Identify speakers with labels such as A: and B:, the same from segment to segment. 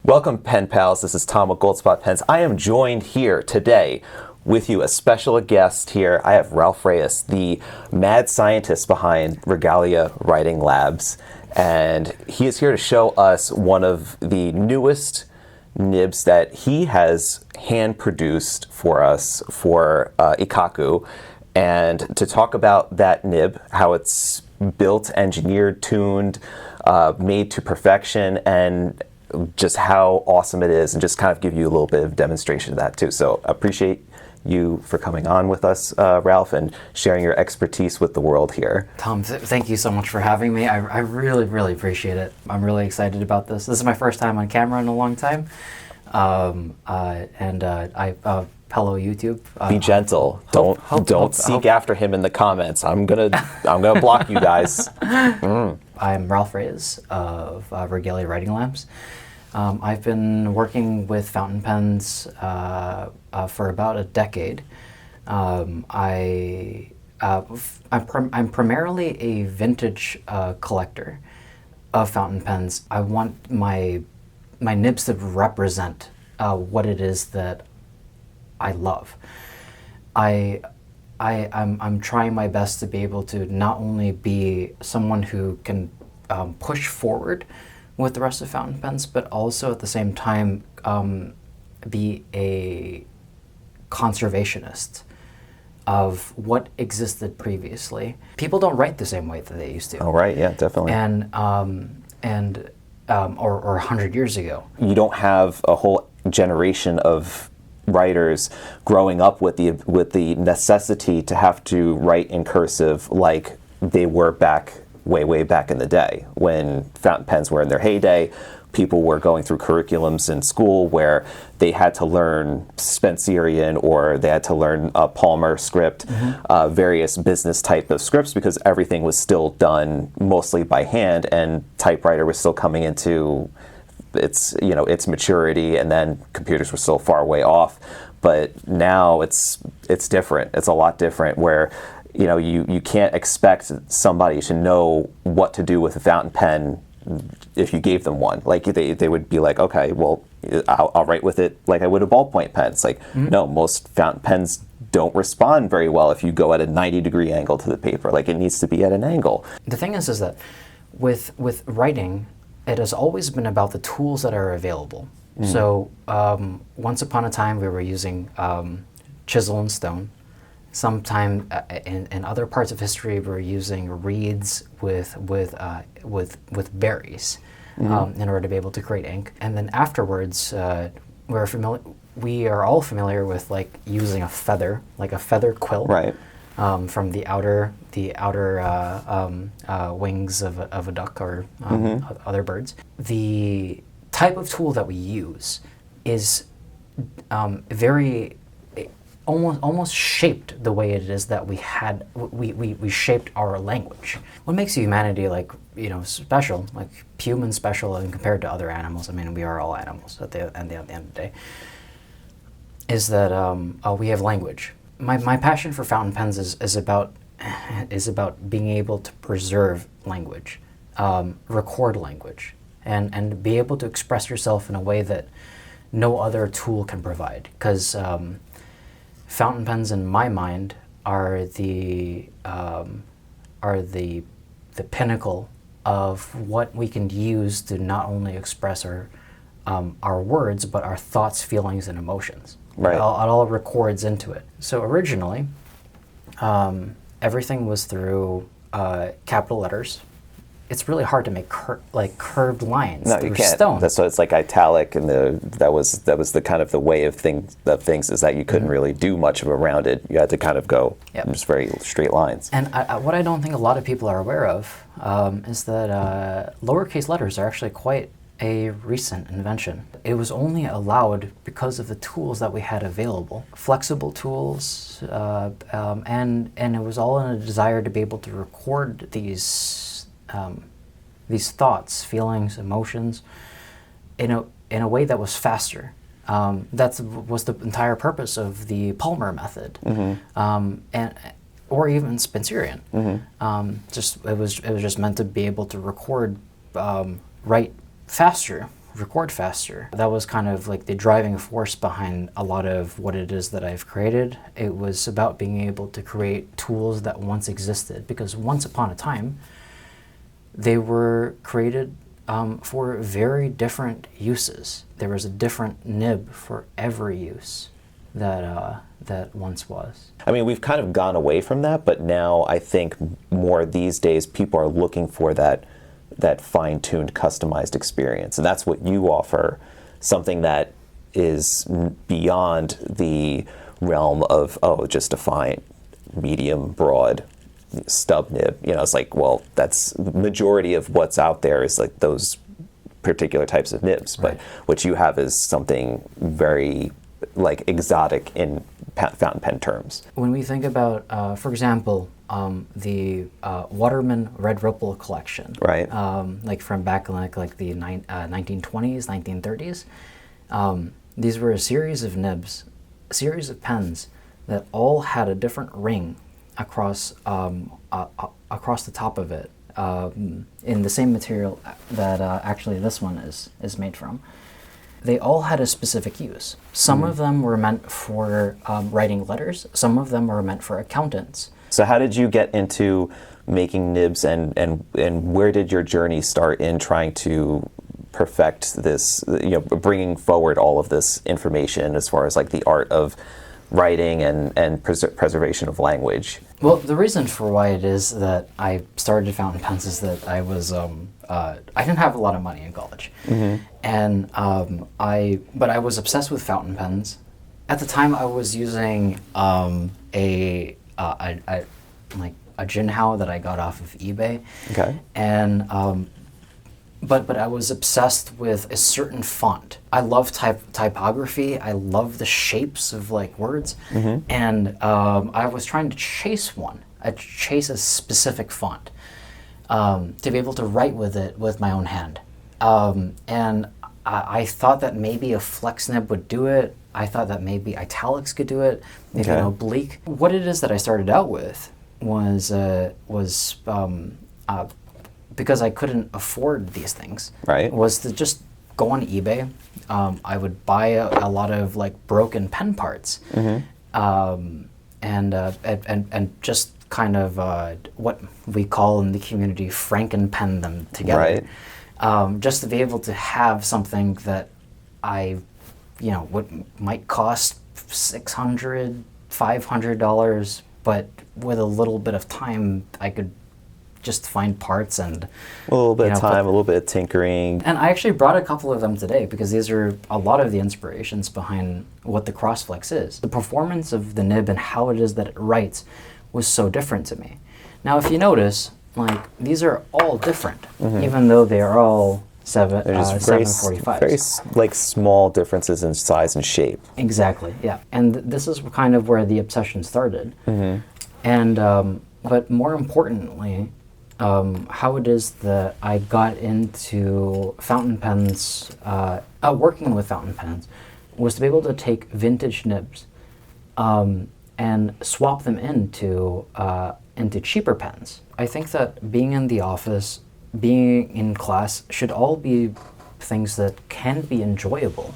A: Welcome, Pen Pals. This is Tom with Goldspot Pens. I am joined here today with you, a special guest here. I have Ralph Reyes, the mad scientist behind Regalia Writing Labs, and he is here to show us one of the newest nibs that he has hand-produced for us for Ikkaku, and to talk about that nib, how it's built, engineered, tuned, made to perfection, and just how awesome it is, and just kind of give you a little bit of demonstration of that too. So appreciate you for coming on with us, Ralph, and sharing your expertise with the world here.
B: Tom, thank you so much for having me. I really, really appreciate it. I'm really excited about this. This is my first time on camera in a long time. Hello YouTube.
A: Be gentle. Don't seek after him in the comments. I'm gonna block you guys.
B: I'm Ralph Reyes of Regalia Writing Labs. I've been working with fountain pens for about a decade. I'm primarily a vintage collector of fountain pens. I want my nibs to represent what it is that I love. I'm trying my best to be able to not only be someone who can push forward with the rest of fountain pens, but also at the same time be a conservationist of what existed previously. People don't write the same way that they used to.
A: Oh, right, yeah, definitely.
B: Or 100 years ago.
A: You don't have a whole generation of writers growing up with the necessity to have to write in cursive like they were way back in the day when fountain pens were in their heyday. People were going through curriculums in school where they had to learn Spencerian or they had to learn a Palmer script, various business type of scripts, because everything was still done mostly by hand, and typewriter was still coming into its maturity, and then computers were still far way off. But now it's different. It's a lot different, where you can't expect somebody to know what to do with a fountain pen if you gave them one. Like they would be like, okay, well, I'll write with it like I would a ballpoint pen. It's like, no, most fountain pens don't respond very well if you go at a 90-degree angle to the paper. Like, it needs to be at an angle.
B: The thing is that with writing, it has always been about the tools that are available. So once upon a time, we were using chisel and stone. Sometime in other parts of history, we were using reeds with berries in order to be able to create ink. And then afterwards, we are all familiar with like using a feather, like a feather quill,
A: right?
B: From the outer wings of a duck or other birds. The type of tool that we use is very almost shaped the way it is that we shaped our language. What makes humanity special, like human special, and compared to other animals? I mean, we are all animals at the end of the day. Is that we have language. My passion for fountain pens is about being able to preserve language, record language, and be able to express yourself in a way that no other tool can provide. Because fountain pens, in my mind, are the pinnacle of what we can use to not only express our words, but our thoughts, feelings, and emotions.
A: Right.
B: It all records into it. So originally, everything was through capital letters. It's really hard to make curved lines through stone.
A: So it's like italic, and that was the kind of the way of things is that you couldn't really do much of a rounded. You had to kind of go just very straight lines.
B: And what I don't think a lot of people are aware of is that lowercase letters are actually quite a recent invention. It was only allowed because of the tools that we had available, flexible tools, and it was all in a desire to be able to record these thoughts, feelings, emotions, in a way that was faster. That was the entire purpose of the Palmer method, or even Spencerian. It was just meant to be able to record, write faster record faster. That was kind of like the driving force behind a lot of what it is that I've created. It was about being able to create tools that once existed, because once upon a time, they were created for very different uses. There was a different nib for every use that once was.
A: I mean, we've kind of gone away from that, but now I think more these days people are looking for that fine-tuned, customized experience, and that's what you offer, something that is beyond the realm of, oh, just a fine, medium, broad stub nib. You know, it's like, well, that's the majority of what's out there is like those particular types of nibs, but
B: Right.
A: what you have is something very like exotic in fountain pen terms.
B: When we think about, for example, the Waterman Red Ripple collection,
A: Right.
B: like from back in like the 1920s, 1930s, these were a series of nibs, a series of pens that all had a different ring across the top of it, in the same material that actually this one is made from. They all had a specific use. Some of them were meant for writing letters. Some of them were meant for accountants.
A: So how did you get into making nibs, and where did your journey start in trying to perfect this, you know, bringing forward all of this information as far as like the art of writing and preservation of language?
B: Well, the reason for why it is that I started fountain pens is that I was I didn't have a lot of money in college, and but I was obsessed with fountain pens. At the time, I was using a Jinhao that I got off of eBay.
A: Okay.
B: And but I was obsessed with a certain font. I love typography. I love the shapes of like words, and I was trying to chase one. I chase a specific font to be able to write with it with my own hand. And I thought that maybe a flex nib would do it. I thought that maybe italics could do it, maybe an oblique. What it is that I started out with was because I couldn't afford these things,
A: Right.
B: was to just go on eBay. I would buy a lot of like broken pen parts, and just kind of what we call in the community frankenpen them together, just to be able to have something that might cost $600, $500, but with a little bit of time, I could just find parts and
A: A little bit of time, a little bit of tinkering.
B: And I actually brought a couple of them today because these are a lot of the inspirations behind what the Crossflex is. The performance of the nib and how it is that it writes was so different to me. Now, if you notice, like these are all different, even though they are all 745s.
A: Very like small differences in size and shape.
B: Exactly, yeah. And this is kind of where the obsession started. And but more importantly, how it is that I got into fountain pens, working with fountain pens, was to be able to take vintage nibs and swap them into cheaper pens. I think that being in the office, being in class, should all be things that can be enjoyable,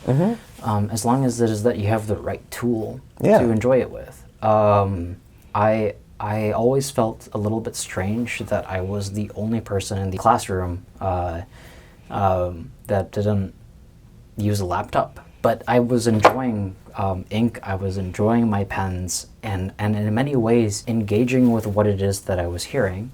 B: as long as it is that you have the right tool to enjoy it with. I always felt a little bit strange that I was the only person in the classroom that didn't use a laptop. But I was enjoying ink, I was enjoying my pens, and in many ways engaging with what it is that I was hearing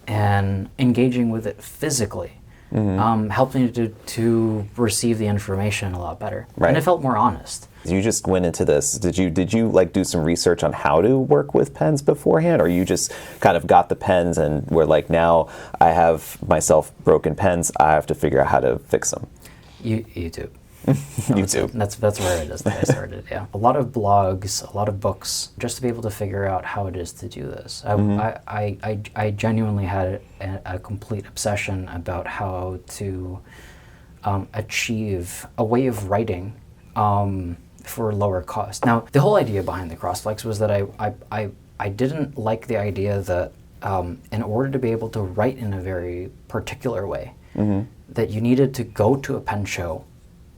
B: and engaging with it physically. Helped me to receive the information a lot better.
A: Right.
B: And it felt more honest.
A: You just went into this. Did you like do some research on how to work with pens beforehand, or you just kind of got the pens and were like, now I have myself broken pens, I have to figure out how to fix them?
B: YouTube.
A: YouTube.
B: That's where it is that I started, yeah. A lot of blogs, a lot of books, just to be able to figure out how it is to do this. I genuinely had a complete obsession about how to achieve a way of writing for lower cost. Now, the whole idea behind the Crossflex was that I didn't like the idea that in order to be able to write in a very particular way, that you needed to go to a pen show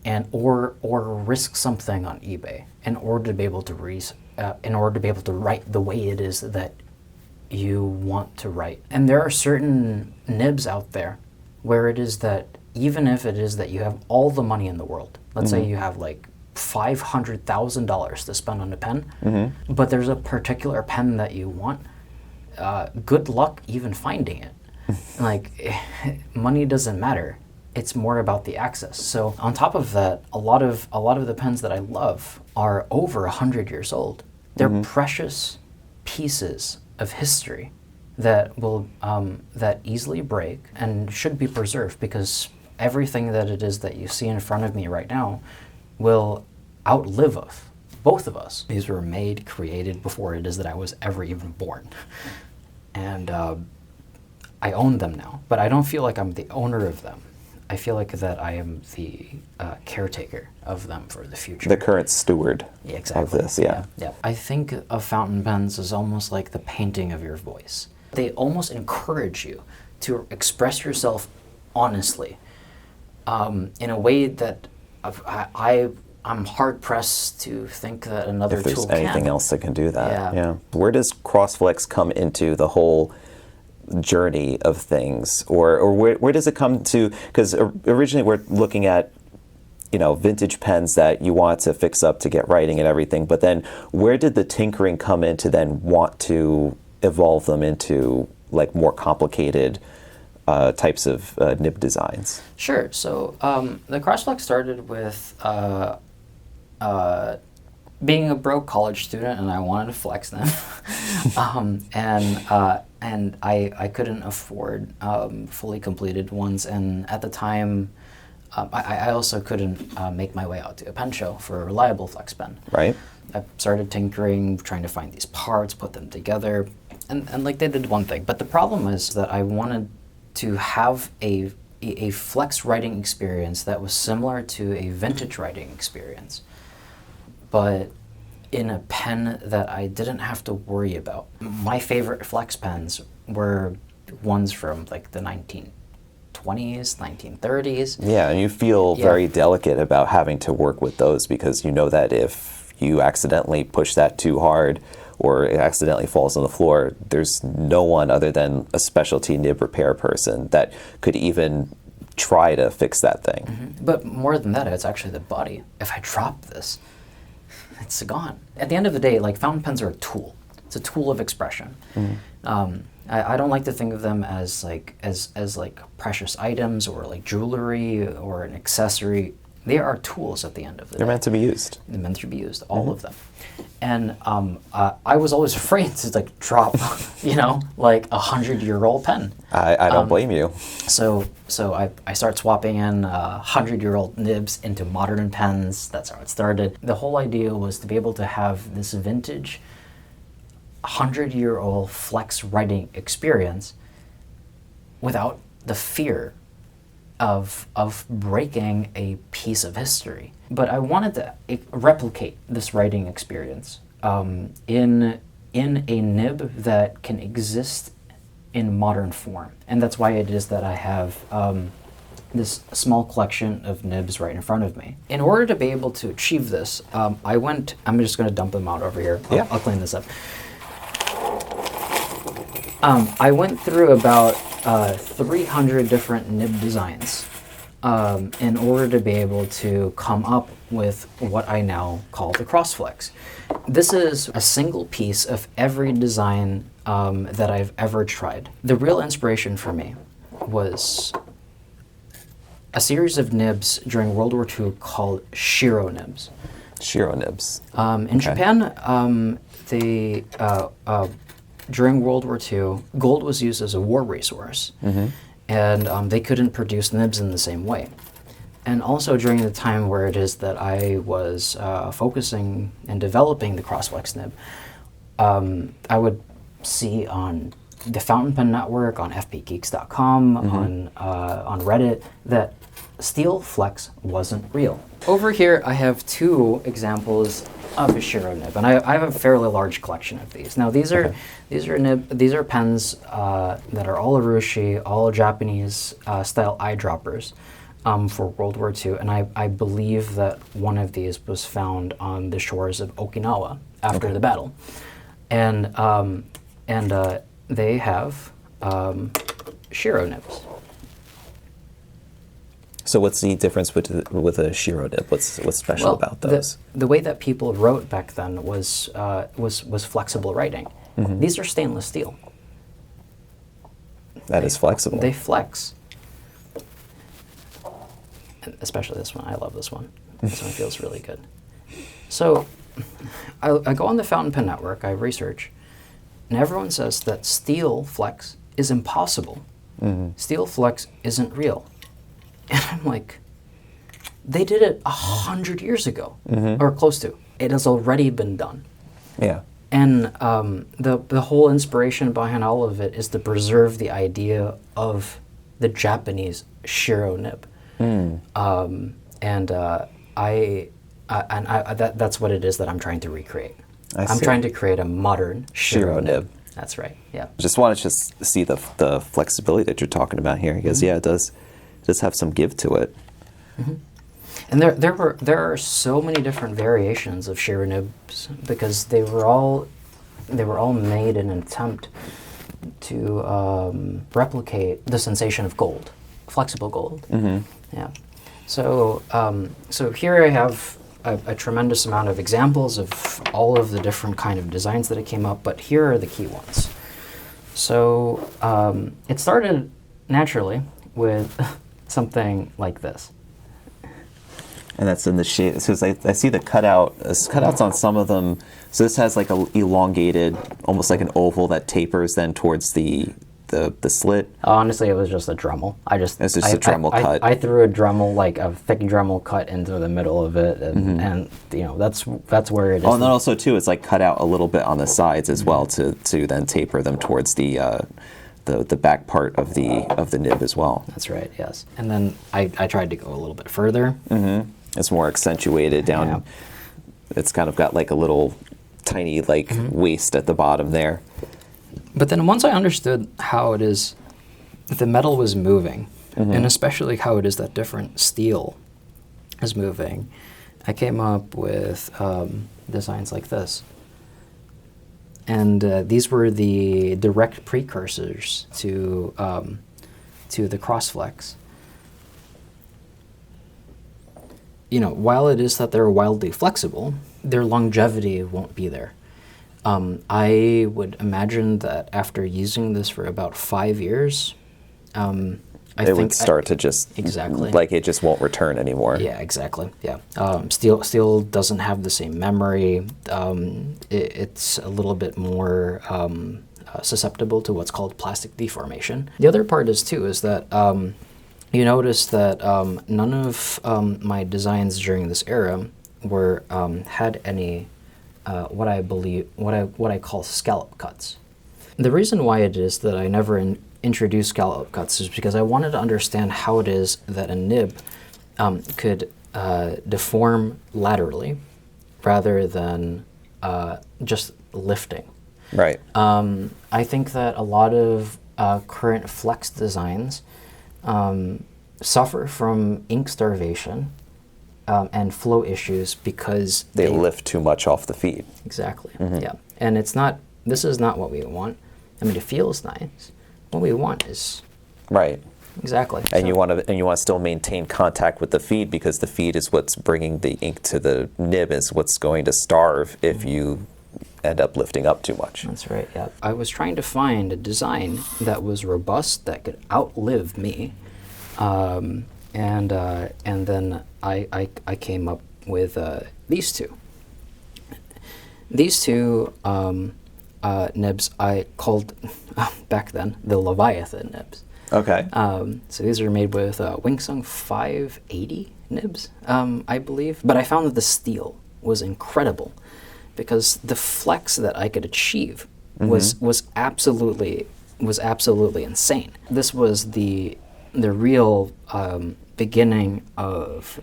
B: and or risk something on eBay in order to be able to write the way it is that you want to write. And there are certain nibs out there where it is that even if it is that you have all the money in the world, let's say you have like $500,000 to spend on a pen, but there's a particular pen that you want, good luck even finding it. Like, money doesn't matter. It's more about the access. So on top of that, a lot of the pens that I love are over 100 years old. They're precious pieces of history that will that easily break and should be preserved, because everything that it is that you see in front of me right now will outlive us, both of us. These were made, created before it is that I was ever even born. And I own them now, but I don't feel like I'm the owner of them. I feel like that I am the caretaker of them for the future.
A: The current steward of this, yeah.
B: I think of fountain pens as almost like the painting of your voice. They almost encourage you to express yourself honestly, in a way that I'm hard-pressed to think that another tool can.
A: If there's anything else that can do that.
B: Yeah.
A: Where does Crossflex come into the whole journey of things, or where does it come to? Because originally we're looking at, vintage pens that you want to fix up to get writing and everything, but then where did the tinkering come in to then want to evolve them into like more complicated types of nib designs? Sure.
B: So the Crossflex started with being a broke college student, and I wanted to flex them, and I couldn't afford fully completed ones, and at the time, I also couldn't make my way out to a pen show for a reliable flex pen.
A: Right.
B: I started tinkering, trying to find these parts, put them together, and like they did one thing. But the problem is that I wanted to have a flex writing experience that was similar to a vintage writing experience, but in a pen that I didn't have to worry about. My favorite flex pens were ones from like the 1920s, 1930s.
A: Yeah, and you feel very delicate about having to work with those, because you know that if you accidentally push that too hard or it accidentally falls on the floor, there's no one other than a specialty nib repair person that could even try to fix that thing.
B: But more than that, it's actually the body. If I drop this, it's gone. At the end of the day, like, fountain pens are a tool. It's a tool of expression. I don't like to think of them as like precious items or like jewelry or an accessory. They are tools at the end of the day.
A: They're meant to be used.
B: They're meant to be used, all of them. And I was always afraid to like drop, like 100-year-old pen.
A: I don't blame you.
B: So I start swapping in 100-year-old nibs into modern pens. That's how it started. The whole idea was to be able to have this vintage 100-year-old flex writing experience without the fear of breaking a piece of history. But I wanted to replicate this writing experience in a nib that can exist in modern form. And that's why it is that I have this small collection of nibs right in front of me. In order to be able to achieve this, I'm just going to dump them out over here. I'll clean this up. I went through about 300 different nib designs in order to be able to come up with what I now call the Crossflex. This is a single piece of every design that I've ever tried. The real inspiration for me was a series of nibs during World War II called Shiro nibs.
A: Shiro nibs.
B: In Japan, during World War II, gold was used as a war resource, and they couldn't produce nibs in the same way. And also during the time where it is that I was focusing and developing the Crossflex nib, I would see on the Fountain Pen Network, on fpgeeks.com, on Reddit, that steel flex wasn't real. Over here I have two examples of a Shiro nib, and I have a fairly large collection of these. Now these are pens that are all urushi, all Japanese style eyedroppers for World War II, and I believe that one of these was found on the shores of Okinawa after the battle, and they have Shiro nibs.
A: So what's the difference with a Shiro nib? What's special about those?
B: The way that people wrote back then was flexible writing.
A: Mm-hmm.
B: These are stainless steel.
A: That is flexible.
B: They flex. And especially this one. I love this one. This one feels really good. So I go on the Fountain Pen Network, I research, and everyone says that steel flex is impossible.
A: Mm-hmm.
B: Steel flex isn't real. And I'm like, they did it 100 years ago, or close to. It has already been done.
A: Yeah.
B: And the whole inspiration behind all of it is to preserve the idea of the Japanese Shiro nib. That's what it is that I'm trying to recreate. I'm trying to create a modern Shiro nib. That's right. Yeah.
A: Just want to see the flexibility that you're talking about here, because it does have some give to it.
B: Mm-hmm. And there are so many different variations of Shiro nibs because they were all made in an attempt to replicate the sensation of gold, flexible gold.
A: Mm-hmm.
B: Yeah. So here I have a tremendous amount of examples of all of the different kind of designs that came up, but here are the key ones. So it started naturally with something like this.
A: And that's in the shape. Because I see the cutouts on some of them. So this has like a elongated, almost like an oval that tapers then towards the slit.
B: Honestly, it was just a Dremel.
A: It's just a Dremel cut.
B: I threw a Dremel, like a thick Dremel cut into the middle of it, and that's where it is.
A: Oh, and then also too, it's like cut out a little bit on the sides as well to then taper them towards the back part of the nib as well.
B: That's right. Yes. And then I tried to go a little bit further.
A: Mm-hmm. It's more accentuated down. Yeah. It's kind of got like a little tiny waist at the bottom there.
B: But then once I understood how it is the metal was moving, and especially how it is that different steel is moving, I came up with designs like this. And these were the direct precursors to the Crossflex. While it is that they're wildly flexible, their longevity won't be there. I would imagine that after using this for about 5 years,
A: it would start to just
B: exactly
A: like it just won't return anymore.
B: Yeah, exactly. Yeah, steel doesn't have the same memory. It's a little bit more susceptible to what's called plastic deformation. The other part is that you notice that none of my designs during this era had any what I call scallop cuts. The reason why it is that I never introduced scallop cuts is because I wanted to understand how it is that a nib could deform laterally rather than just lifting.
A: Right.
B: I think that a lot of current flex designs suffer from ink starvation and flow issues because
A: they lift too much off the feet.
B: Exactly. Yeah, and this is not what we want. I mean, it feels nice. What we want is
A: right.
B: Exactly.
A: And you want to still maintain contact with the feed, because the feed is what's bringing the ink to the nib, is what's going to starve if you end up lifting up too much.
B: That's right. Yeah. I was trying to find a design that was robust, that could outlive me, and then I came up with these two. These two nibs I called back then the Leviathan nibs.
A: Okay.
B: So these are made with Wingsung 580 nibs, I believe. But I found that the steel was incredible, because the flex that I could achieve was absolutely insane. This was the real beginning of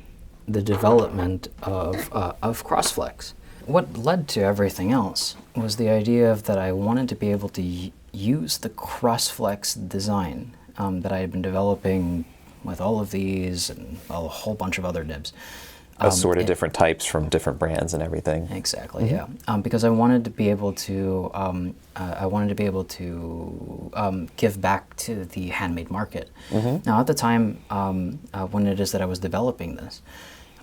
B: the development of Crossflex. what led to everything else was the idea of that I wanted to be able to use the Crossflex design that I had been developing with all of these and a whole bunch of other nibs.
A: Assorted different types from different brands and everything.
B: Exactly, yeah. Because I wanted to be able to, give back to the handmade market. Now, at the time when it is that I was developing this,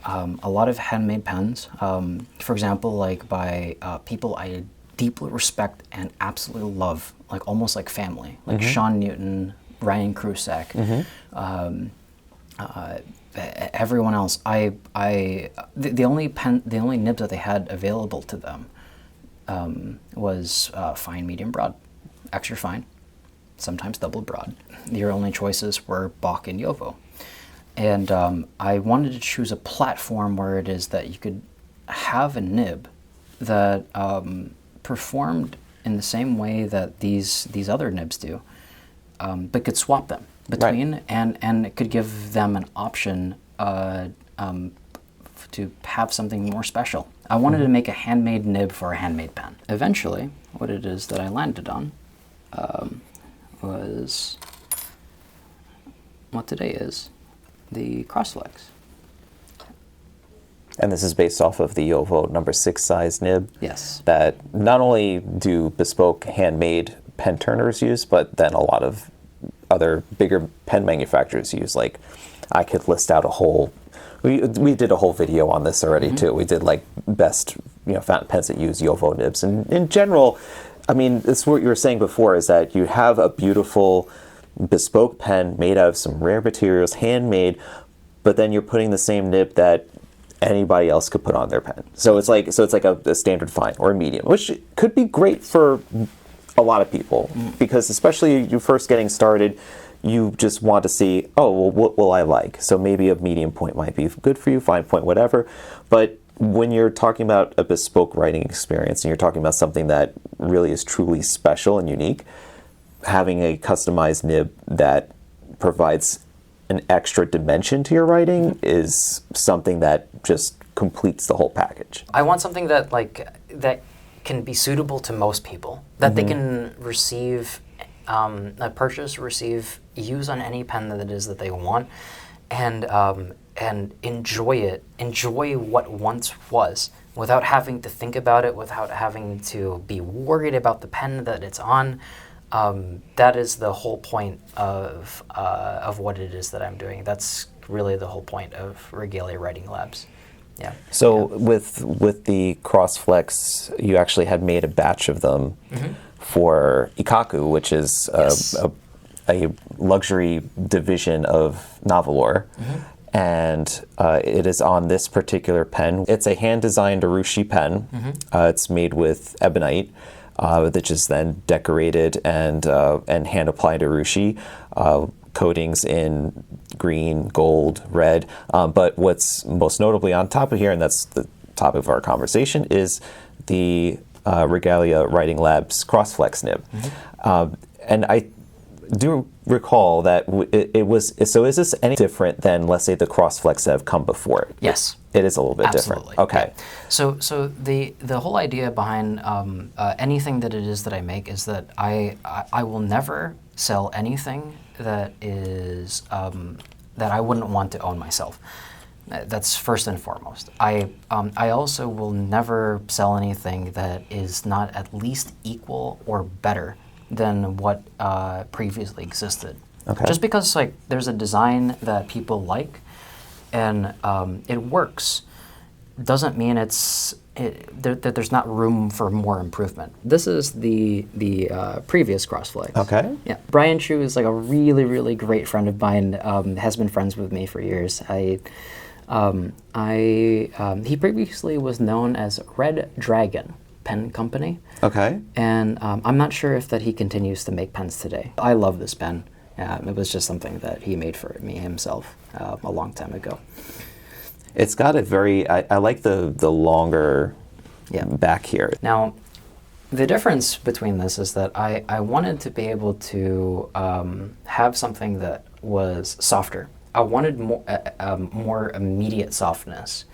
B: a lot of handmade pens, for example, like by people I deeply respect and absolutely love, like almost like family, like Sean Newton, Ryan Krusak, everyone else. The only nibs that they had available to them was fine, medium, broad, extra fine, sometimes double broad. Your only choices were Bach and Yovo. And I wanted to choose a platform where it is that you could have a nib that performed in the same way that these other nibs do, but could swap them between, right. and it could give them an option to have something more special. I wanted to make a handmade nib for a handmade pen. Eventually, what it is that I landed on was what today is the Crossflex.
A: And this is based off of the Yovo number 6 size nib.
B: Yes. That
A: not only do bespoke handmade pen turners use, but then a lot of other bigger pen manufacturers use. Like, I could list out a whole, we did a whole video on this already too. We did like best, fountain pens that use Yovo nibs. And in general, I mean, it's what you were saying before, is that you have a beautiful bespoke pen made out of some rare materials, handmade, but then you're putting the same nib that anybody else could put on their pen. So it's like a standard fine or a medium, which could be great for a lot of people, because especially you first getting started, you just want to see, oh, well, what will I like? So maybe a medium point might be good for you, fine point, whatever. But when you're talking about a bespoke writing experience and you're talking about something that really is truly special and unique, having a customized nib that provides an extra dimension to your writing is something that just completes the whole package.
B: I want something that that can be suitable to most people, that they can receive, purchase, receive, use on any pen that it is that they want, and enjoy it, enjoy what once was, without having to think about it, without having to be worried about the pen that it's on. That is the whole point of what it is that I'm doing. That's really the whole point of Regalia Writing Labs. Yeah.
A: So with the Crossflex, you actually had made a batch of them for Ikkaku, which is a luxury division of Navalor. And it is on this particular pen. It's a hand-designed urushi pen. It's made with ebonite, which is then decorated and hand-applied urushi. Coatings in green, gold, red. But what's most notably on top of here, and that's the topic of our conversation, is the Regalia Writing Labs Crossflex Nib. And I do recall that it was, so is this any different than, let's say, the Crossflex that have come before it?
B: Yes.
A: It is a little bit
B: Absolutely.
A: different. Okay.
B: Yeah. So the whole idea behind anything that it is that I make is that I will never sell anything that is that I wouldn't want to own myself. That's first and foremost. I also will never sell anything that is not at least equal or better than what previously existed.
A: Okay.
B: Just because there's a design that people like and it works doesn't mean that there's not room for more improvement. This is the previous Crossflex.
A: Okay.
B: Yeah. Brian Chu is a really, really great friend of mine. Has been friends with me for years. He previously was known as Red Dragon Pen Company.
A: Okay.
B: And I'm not sure if that he continues to make pens today. I love this pen. It was just something that he made for me himself a long time ago.
A: It's got a very, I like the longer back here.
B: Now, the difference between this is that I wanted to be able to have something that was softer. I wanted more immediate softness.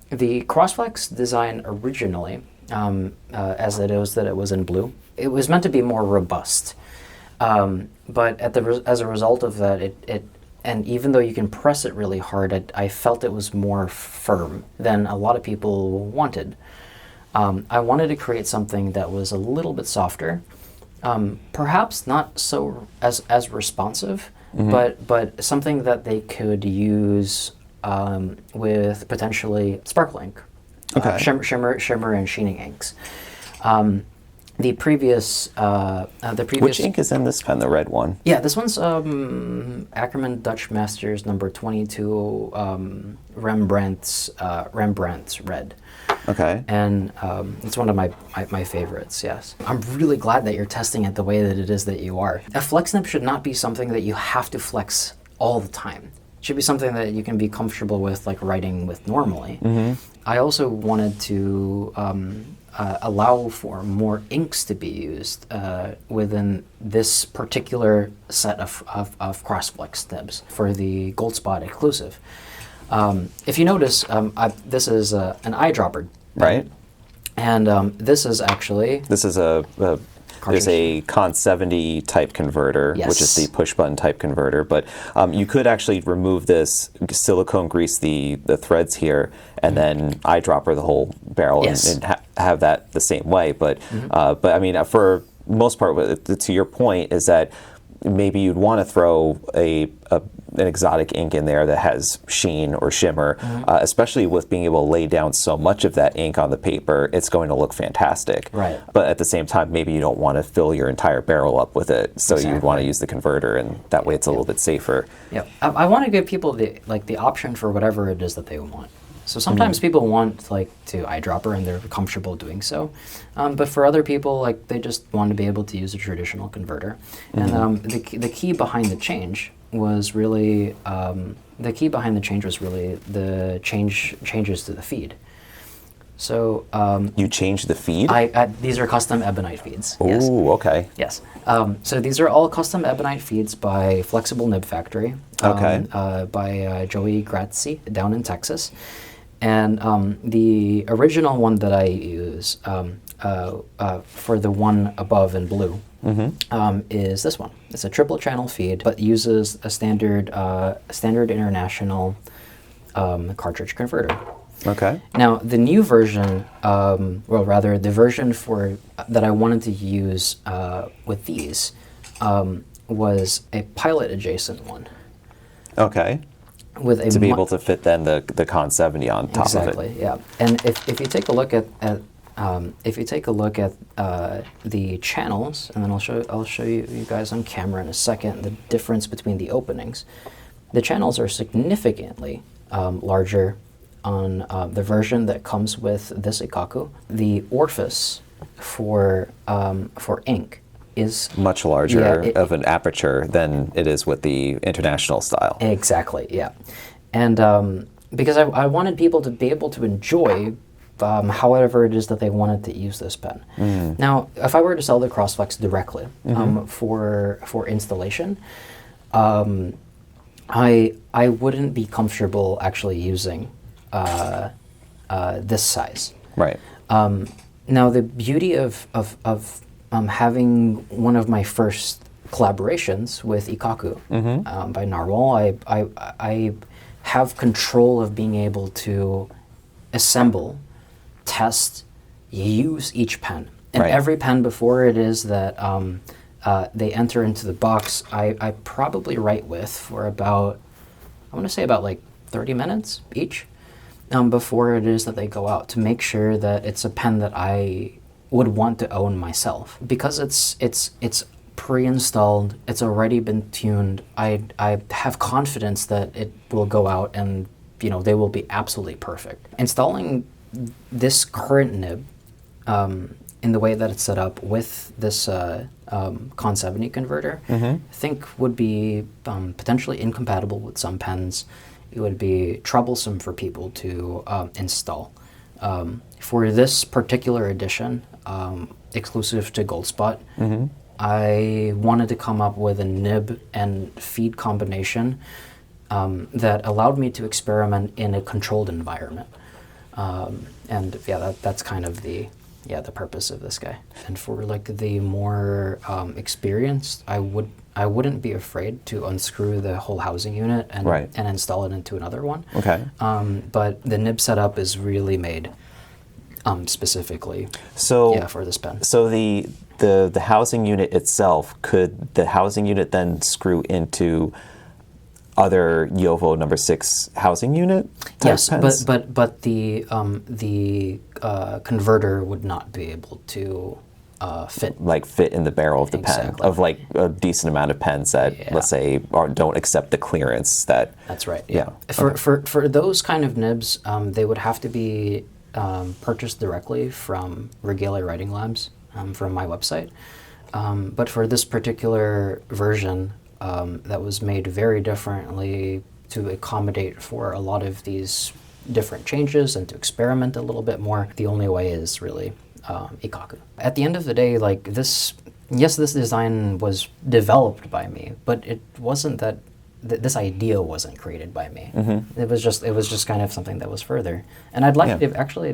B: The Crossflex design originally, as it is that it was in blue, it was meant to be more robust. But as a result of that, and even though you can press it really hard, I felt it was more firm than a lot of people wanted. I wanted to create something that was a little bit softer, perhaps not so as responsive, but something that they could use with potentially sparkle ink, shimmer and sheening inks. The previous
A: Which ink is in this pen, the red one?
B: Yeah, this one's Ackerman Dutch Masters number 22, Rembrandt's red.
A: Okay.
B: And it's one of my favorites, yes. I'm really glad that you're testing it the way that it is that you are. A flex nib should not be something that you have to flex all the time. It should be something that you can be comfortable with, like writing with normally. I also wanted to allow for more inks to be used within this particular set of Crossflex nibs for the Gold Spot exclusive. If you notice, this is an eyedropper.
A: Right.
B: And this is actually...
A: This is there's a Con 70 type converter,
B: Yes.
A: which is the push button type converter. But you could actually remove this, silicone grease the threads here, and then eyedropper the whole barrel
B: Yes.
A: and have that the same way. But I mean, for most part, to your point, is that maybe you'd want to throw an exotic ink in there that has sheen or shimmer, especially with being able to lay down so much of that ink on the paper. It's going to look fantastic.
B: Right.
A: But at the same time, maybe you don't want to fill your entire barrel up with it, so you'd want to use the converter, and that way it's a little bit safer.
B: Yep. I want to give people the option for whatever it is that they want. So sometimes people want to eyedropper and they're comfortable doing so, but for other people, they just want to be able to use a traditional converter. And the key behind the change was really the changes to the feed. So
A: you changed the feed?
B: These are custom ebonite feeds.
A: Oh,
B: yes.
A: okay.
B: Yes. So these are all custom ebonite feeds by Flexible Nib Factory. By Joey Grazzi down in Texas. And the original one that I use for the one above in blue is this one. It's a triple channel feed, but uses a standard international cartridge converter.
A: Okay.
B: Now the new version, the version that I wanted to use with these was a pilot adjacent one.
A: Okay.
B: With
A: to be able to fit then the Con 70 on top of it.
B: Exactly, yeah. And if you take a look at the channels, and then I'll show you guys on camera in a second the difference between the openings. The channels are significantly larger on the version that comes with this Ikkaku. The orifice for ink is
A: much larger of an aperture than it is with the international style.
B: Exactly, yeah. And because I wanted people to be able to enjoy however it is that they wanted to use this pen. Now, if I were to sell the Crossflex directly for installation, I wouldn't be comfortable actually using this size.
A: Right.
B: Now, the beauty of having one of my first collaborations with Ikkaku by Narwhal, I have control of being able to assemble, test, use each pen. And every pen before it is that they enter into the box, I probably write with for about, I want to say about 30 minutes each before it is that they go out, to make sure that it's a pen that I would want to own myself. Because it's pre-installed, it's already been tuned, I have confidence that it will go out and they will be absolutely perfect. Installing this current nib in the way that it's set up with this Con 70 converter, I think would be potentially incompatible with some pens. It would be troublesome for people to install. For this particular edition, exclusive to Gold Spot, I wanted to come up with a nib and feed combination that allowed me to experiment in a controlled environment. And yeah, that's kind of the purpose of this guy. And for like the more experienced, I wouldn't be afraid to unscrew the whole housing unit and install it into another one.
A: Okay.
B: But the nib setup is really made specifically for this pen.
A: So the housing unit itself, could the housing unit then screw into other Yovo number 6 housing unit type
B: Yes,
A: pens?
B: but the converter would not be able to fit
A: in the barrel of the pen, of like a decent amount of pens that let's say don't accept the clearance that.
B: That's right. Yeah. For those kind of nibs, they would have to be purchased directly from Regalia Writing Labs, from my website. But for this particular version, that was made very differently to accommodate for a lot of these different changes and to experiment a little bit more. The only way is really Ikkaku. At the end of the day, like this design was developed by me, but it wasn't that this idea wasn't created by me. It was just kind of something that was further. And I'd like to actually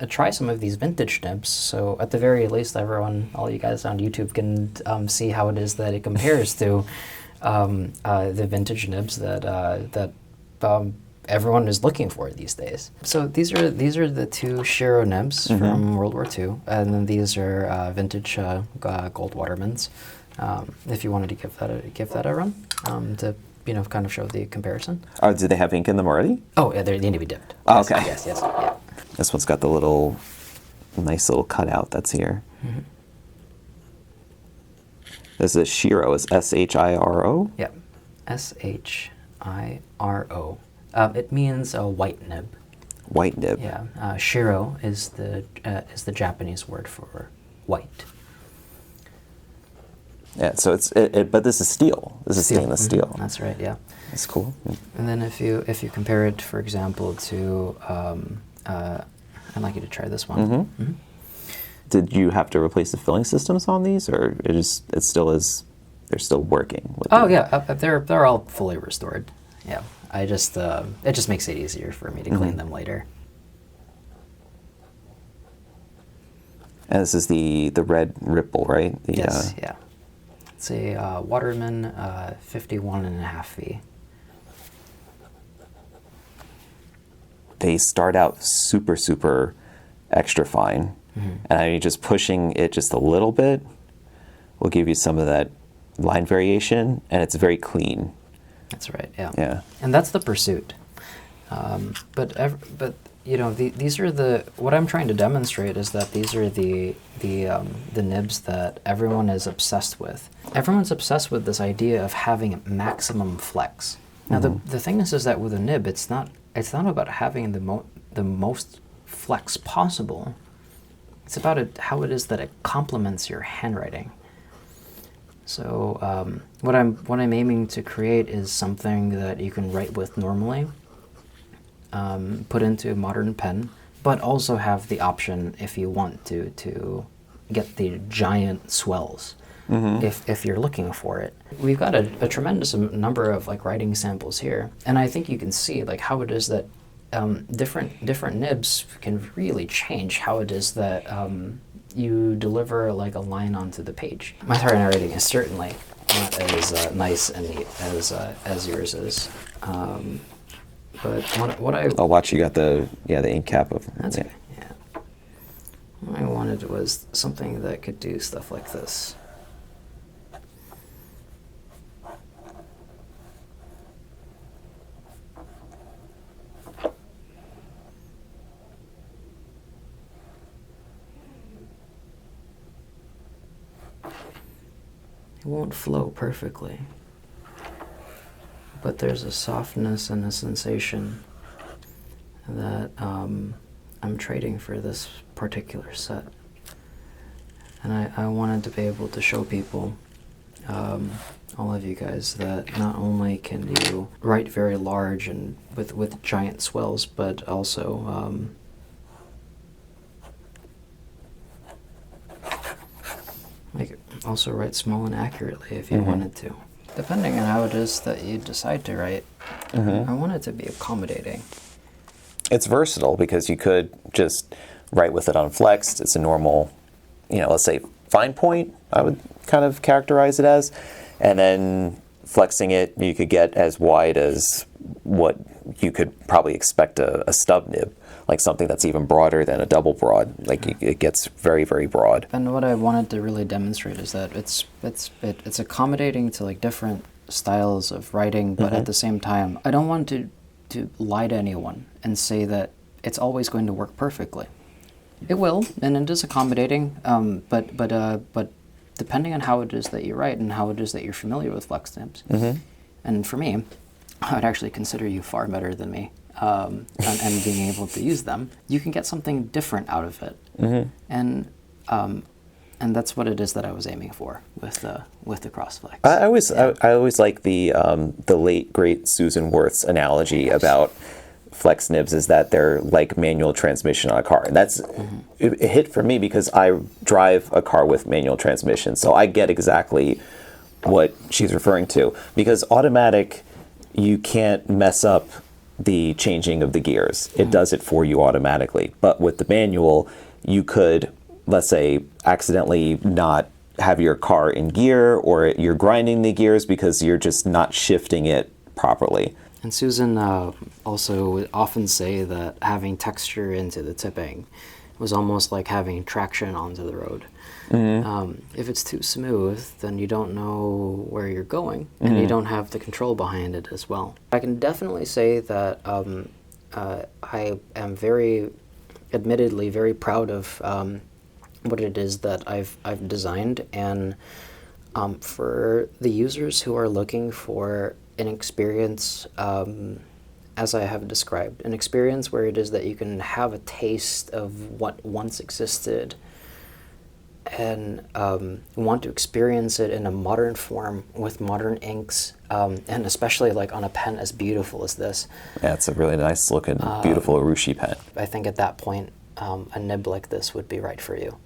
B: try some of these vintage nibs. So at the very least, all you guys on YouTube can see how it is that it compares to the vintage nibs that everyone is looking for these days. So these are the 2 Shiro nibs from World War II, and then these are vintage gold Watermans. If you wanted to give that a run, to kind of show the comparison.
A: Do they have ink in them already?
B: Oh yeah, they need to be dipped.
A: Oh, okay.
B: Yes, yeah.
A: This one's got the nice little cutout that's here. This is Shiro. Is S-H-I-R-O?
B: Yeah, S-H-I-R-O. It means a white nib.
A: White nib.
B: Yeah. Shiro is the Japanese word for white.
A: Yeah. So but this is steel. This is stainless steel.
B: That's right. Yeah.
A: That's cool.
B: And then if you compare it, for example, to I'd like you to try this one.
A: Did you have to replace the filling systems on these, or it still is? They're still working.
B: They're all fully restored. Yeah, it just makes it easier for me to clean them later.
A: And this is the red ripple, right?
B: Yes. Yeah. It's a Waterman 51.5V.
A: They start out super, super extra fine. And I mean, just pushing it just a little bit will give you some of that line variation, and it's very clean.
B: That's right. Yeah.
A: Yeah.
B: And that's the pursuit. But these are what I'm trying to demonstrate is that these are the nibs that everyone is obsessed with. Everyone's obsessed with this idea of having maximum flex. Now the thing is that with a nib, it's not about having the most flex possible. It's about how it is that it complements your handwriting. So what I'm aiming to create is something that you can write with normally, put into a modern pen, but also have the option, if you want to get the giant swells, if you're looking for it. We've got a tremendous number of writing samples here, and I think you can see how it is that different nibs can really change how it is that you deliver a line onto the page. My handwriting is certainly not as nice and neat as yours is. But what I...
A: I'll watch. You got the ink cap of...
B: That's okay, yeah. What I wanted was something that could do stuff like this. It won't flow perfectly, but there's a softness and a sensation that I'm trading for this particular set. And I wanted to be able to show people, all of you guys, that not only can you write very large and with giant swells, but also also write small and accurately if you wanted to. Depending on how it is that you decide to write, I want it to be accommodating.
A: It's versatile because you could just write with it unflexed. It's a normal, let's say fine point, I would kind of characterize it as. And then flexing it, you could get as wide as what you could probably expect a stub nib, like something that's even broader than a double broad. Like it gets very, very broad.
B: And what I wanted to really demonstrate is that it's accommodating to like different styles of writing, but at the same time, I don't want to lie to anyone and say that it's always going to work perfectly. It will, and it is accommodating, but depending on how it is that you write and how it is that you're familiar with flex nibs, and for me, I would actually consider you far better than me, and being able to use them, you can get something different out of it, and that's what it is that I was aiming for with the Crossflex.
A: I always like the late great Susan Worth's analogy about flex nibs is that they're like manual transmission on a car, and that's it hit for me because I drive a car with manual transmission, so I get exactly what she's referring to. Because automatic, you can't mess up the changing of the gears; it does it for you automatically. But with the manual, you could, let's say, accidentally not have your car in gear, or you're grinding the gears because you're just not shifting it properly.
B: And Susan also would often say that having texture into the tipping was almost like having traction onto the road. If it's too smooth, then you don't know where you're going, and you don't have the control behind it as well. I can definitely say that I am admittedly very proud of what it is that I've designed, and for the users who are looking for an experience, as I have described, an experience where it is that you can have a taste of what once existed and want to experience it in a modern form with modern inks, and especially like on a pen as beautiful as this.
A: Yeah, it's a really nice looking, beautiful Urushi pen.
B: I think at that point, a nib like this would be right for you.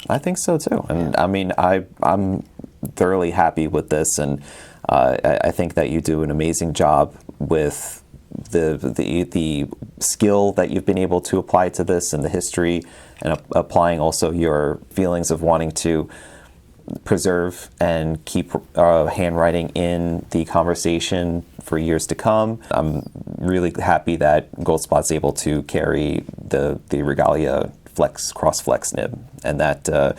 A: I think so too. And I mean, I'm thoroughly happy with this, and I think that you do an amazing job with the skill that you've been able to apply to this and the history, and applying also your feelings of wanting to preserve and keep handwriting in the conversation for years to come. I'm really happy that Goldspot's able to carry the Regalia Crossflex Nib, and that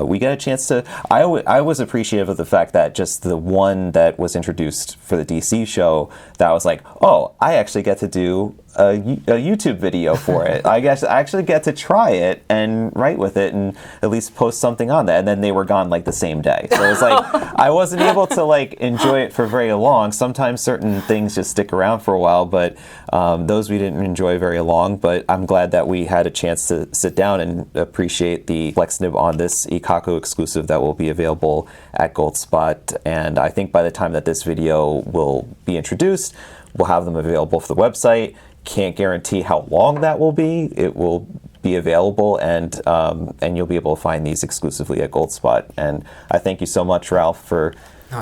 A: we get a chance to. I was appreciative of the fact that just the one that was introduced for the DC show, that was like, oh, I actually get to do a YouTube video for it. I guess I actually get to try it and write with it and at least post something on that. And then they were gone like the same day. So it's like I wasn't able to like enjoy it for very long. Sometimes certain things just stick around for a while, but those we didn't enjoy very long. But I'm glad that we had a chance to sit down and appreciate the Flex Nib on this Ikkaku exclusive that will be available at Goldspot. And I think by the time that this video will be introduced, we'll have them available for the website. Can't guarantee how long that will be. It will be available, and you'll be able to find these exclusively at Goldspot. And I thank you so much, Ralph, for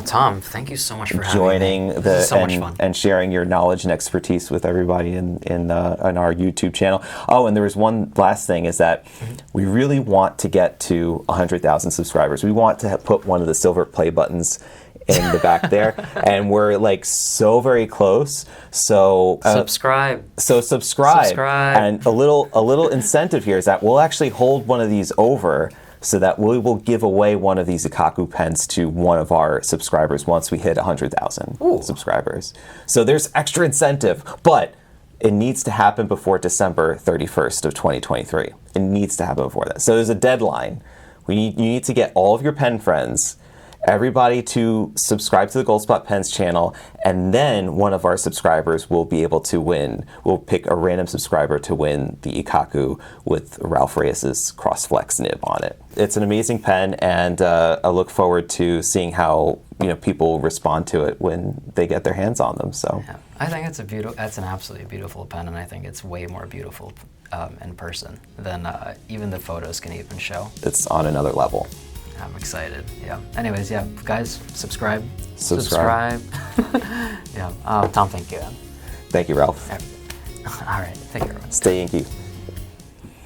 B: Tom, thank you so much for
A: joining
B: having me. This is so much fun.
A: And sharing your knowledge and expertise with everybody in our YouTube channel. Oh, and there was one last thing, is that we really want to get to 100,000 subscribers. We want to put one of the silver play buttons in the back there, and we're like so very close. So
B: subscribe.
A: So subscribe. And a little incentive here is that we'll actually hold one of these over, so that we will give away one of these Ikkaku pens to one of our subscribers once we hit 100,000 subscribers. So there's extra incentive, but it needs to happen before December 31st of 2023. It needs to happen before that. So there's a deadline. You need to get all of your pen friends, everybody, to subscribe to the Goldspot Pens channel, and then one of our subscribers will be able to win. We'll pick a random subscriber to win the Ikkaku with Ralph Reyes' Crossflex Nib on it. It's an amazing pen, and I look forward to seeing how people respond to it when they get their hands on them. So
B: yeah, I think it's an absolutely beautiful pen, and I think it's way more beautiful in person than even the photos can even show.
A: It's on another level.
B: I'm excited. Yeah. Anyways, yeah, guys, subscribe.
A: Subscribe.
B: Yeah. Tom, thank you.
A: Thank you, Ralph.
B: Yeah. All right, thank you very much.
A: Stay inky.